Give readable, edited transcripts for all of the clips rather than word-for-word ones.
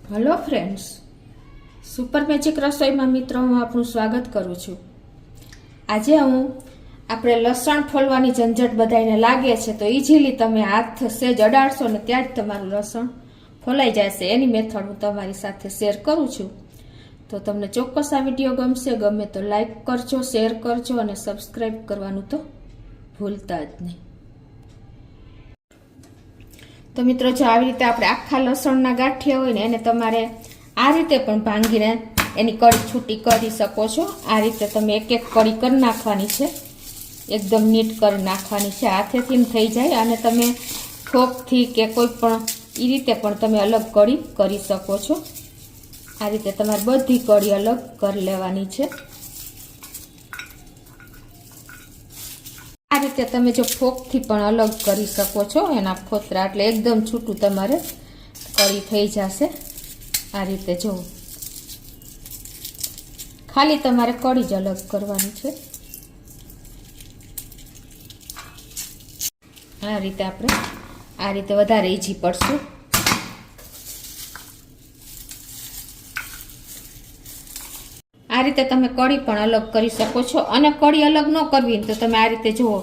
Hello friends, super magic રસોઈમાં મિત્રો હું આપનું સ્વાગત કરું છું। આજે આપણે લસણ ફોલવાની ઝંઝટ બધાને લાગે છે તો ઇઝીલી તમે હાથ સેજ અડાડશો ને ત્યાં જ તમારું લસણ ફોલાઈ જશે। એની મેથડ હું તમારી સાથે શેર કરું છું। તો તમને ચોક્કસ આ વિડીયો ગમશે, ગમે તો લાઈક કરજો, શેર કરજો અને સબસ્ક્રાઈબ કરવાનું તો ભૂલતા જ નહીં। તો મિત્રો, જો આવી રીતે આપણે આખા લસણના ગાંઠિયા હોય ને એને તમારે આ રીતે પણ ભાંગીને એની કળી છૂટી કરી શકો છો। આ રીતે તમે એક એક કળી કરી નાખવાની છે, એકદમ નીટ કરી નાખવાની છે, હાથેથી થઈ જાય। અને તમે ફોકથી કે કોઈ પણ એ રીતે પણ તમે અલગ કળી કરી શકો છો। આ રીતે તમારે બધી કળી અલગ કરી લેવાની છે। આ રીતે તમે જો ફોકથી પણ અલગ કરી શકો છો એના ફોતરા, એટલે એકદમ છૂટું તમારે કળી થઈ જશે। આ રીતે જો ખાલી તમારે કળી જ અલગ કરવાની છે। આ રીતે આપણે આ રીતે વધારે ઈઝી પડશે। આ રીતે તમે કળી પણ અલગ કરી શકો છો। અને કળી અલગ ન કરવી તો તમે આ રીતે જુઓ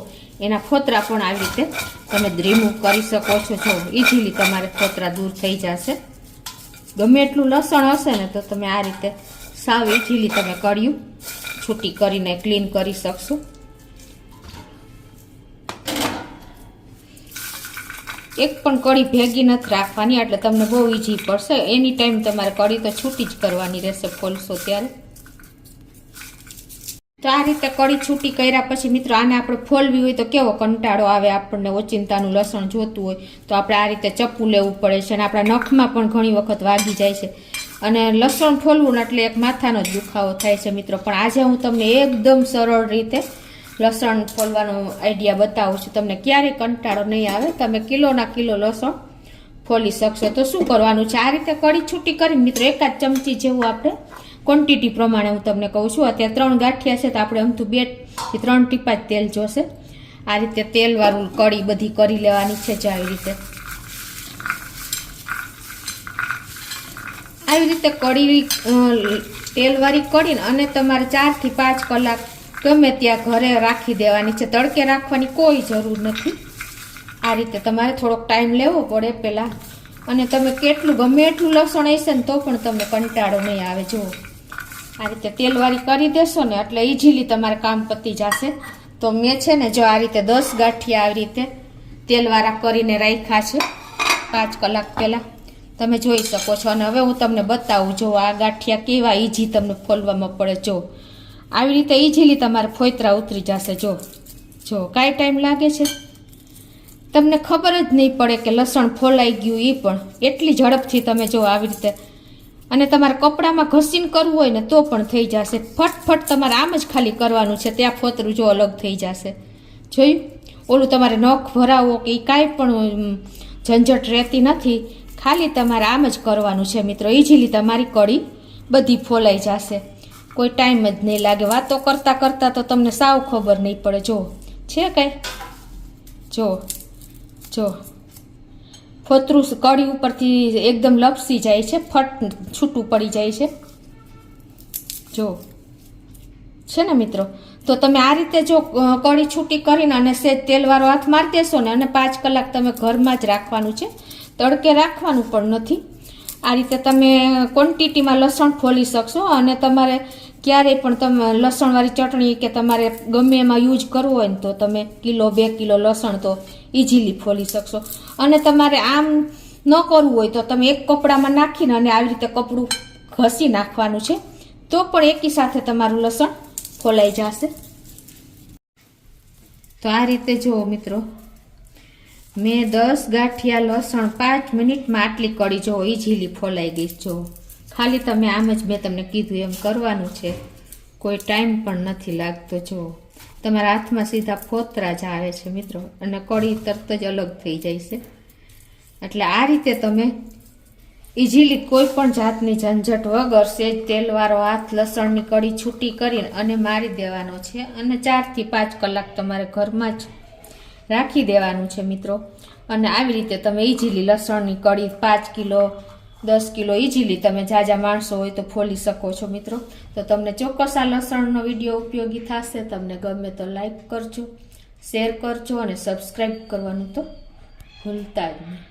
એના ફોતરા પણ આવી રીતે તમે રિમૂવ કરી શકો છો। જો ઇઝીલી તમારે ફોતરા દૂર થઈ જશે। ગમે એટલું લસણ હશે ને તો તમે આ રીતે સાવ ઇઝીલી તમે કળિયું છૂટી કરીને ક્લીન કરી શકશો। એક પણ કળી ભેગી નથી રાખવાની, એટલે તમને બહુ ઇઝી પડશે। એની ટાઈમ તમારે કળી તો છૂટી જ કરવાની રહેશે ફોલશો ત્યારે। તો આ રીતે કળી છૂટી કર્યા પછી મિત્રો આને આપણે ફોલવી હોય તો કેવો કંટાળો આવે આપણને, ઓચિંતાનું લસણ જોતું હોય તો આપણે આ રીતે ચપ્પુ લેવું પડે છે અને આપણા નખમાં પણ ઘણી વખત વાગી જાય છે। અને લસણ ફોલવું ને એટલે એક માથાનો જ દુખાવો થાય છે મિત્રો। પણ આજે હું તમને એકદમ સરળ રીતે લસણ ફોલવાનો આઈડિયા બતાવું છું, તમને ક્યારેય કંટાળો નહીં આવે। તમે કિલોના કિલો લસણ ફોલી શકશો। તો શું કરવાનું છે, આ રીતે કળી છૂટી કરીને મિત્રો એકાદ ચમચી જેવું આપણે ક્વોન્ટિટી પ્રમાણે હું તમને કહું છું। અત્યારે 3 ગાંઠિયા છે તો આપણે આમ તો 2 થી 3 ટીપા જ તેલ જોશે। આ રીતે તેલવાળું કળી બધી કરી લેવાની છે। જો આવી રીતે કળી તેલવાળી કળીને અને તમારે 4 થી 5 કલાક ગમે ત્યાં ઘરે રાખી દેવાની છે, તડકે રાખવાની કોઈ જરૂર નથી। આ રીતે તમારે થોડોક ટાઈમ લેવો પડે પહેલાં, અને તમે કેટલું ગમે એટલું લસણ હશે ને તો પણ તમને કંટાળો નહીં આવે। જુઓ આ રીતે તેલવાળી કરી દેશો ને એટલે ઇઝીલી તમારે કામ પતી જશે। તો મેં છે ને જો આ રીતે 10 ગાંઠિયા આવી રીતે તેલવાળા કરીને રાખ્યા છે 5 કલાક પહેલાં, તમે જોઈ શકો છો। અને હવે હું તમને બતાવું, જો આ ગાંઠિયા કેવા ઇઝી તમને ફોલવામાં પડે। જો આવી રીતે ઇઝીલી તમારે ફોતરા ઉતરી જશે। જો કાંઈ ટાઈમ લાગે છે, તમને ખબર જ નહીં પડે કે લસણ ફોલાઈ ગયું। એ પણ એટલી ઝડપથી તમે જો આવી રીતે, અને તમારે કપડામાં ઘસીને કરવું હોય ને તો પણ થઈ જશે। ફટફટ તમારે આમ જ ખાલી કરવાનું છે, ત્યાં ફોતરું જો અલગ થઈ જશે। જોયું, ઓલું તમારે નખ ભરાવો કે કાંઈ પણ ઝંઝટ રહેતી નથી, ખાલી તમારે આમ જ કરવાનું છે મિત્રો। ઇઝીલી તમારી કળી બધી ફોલાઈ જશે, કોઈ ટાઈમ જ નહીં લાગે। વાતો કરતાં કરતાં તો તમને સાવ ખબર નહીં પડે। જો છે કાંઈ, જો ફોતરું કળી ઉપરથી એકદમ લપસી જાય છે, ફટ છૂટું પડી જાય છે। જો છે ને મિત્રો, તો તમે આ રીતે જો કળી છૂટી કરીને અને સેજ તેલવાળો હાથ મારી દેશો ને, અને 5 કલાક તમે ઘરમાં જ રાખવાનું છે, તડકે રાખવાનું પણ નથી। આ રીતે તમે ક્વોન્ટિટીમાં લસણ ફોલી શકશો। અને તમારે ક્યારેય પણ તમે લસણવાળી ચટણી કે તમારે ગમે એમાં યુઝ કરવું હોય ને તો તમે 1 કિલો 2 કિલો લસણ તો ઇઝીલી ફોલી શકશો। અને તમારે આમ ન કરવું હોય તો તમે એક કપડામાં નાખીને અને આવી રીતે કપડું ઘસી નાખવાનું છે, તો પણ એકી સાથે તમારું લસણ ફોલાઈ જશે। તો આ રીતે જુઓ મિત્રો, મેં 10 ગાંઠિયા લસણ 5 મિનિટમાં આટલી કળી જો ઇઝીલી ફોલાઈ ગઈ। જો ખાલી તમે આમ જ મેં તમને કીધું એમ કરવાનું છે, કોઈ ટાઈમ પણ નથી લાગતો। જો તમારા હાથમાં સીધા ફોતરા જ આવે છે મિત્રો, અને કળી તરત જ અલગ થઈ જાય છે। એટલે આ રીતે તમે ઇઝીલી કોઈ પણ જાતની ઝંઝટ વગર સેજ તેલવાળો હાથ લસણની કળી છૂટી કરીને અને મારી દેવાનો છે, અને 4 થી 5 કલાક તમારે ઘરમાં જ રાખી દેવાનું છે મિત્રો। અને આવી રીતે તમે ઇઝીલી લસણની કળી 5 કિલો 10 કિલો ઇઝીલી તમે જાજા માણસો હોય તો ફોલી શકો છો મિત્રો. તો તમને ચોક્કસ આ લસણનો વિડીયો ઉપયોગી થશે. તમને ગમે તો લાઈક કરજો, શેર કરજો અને સબસ્ક્રાઈબ કરવાનું તો ભૂલતા જ નહીં.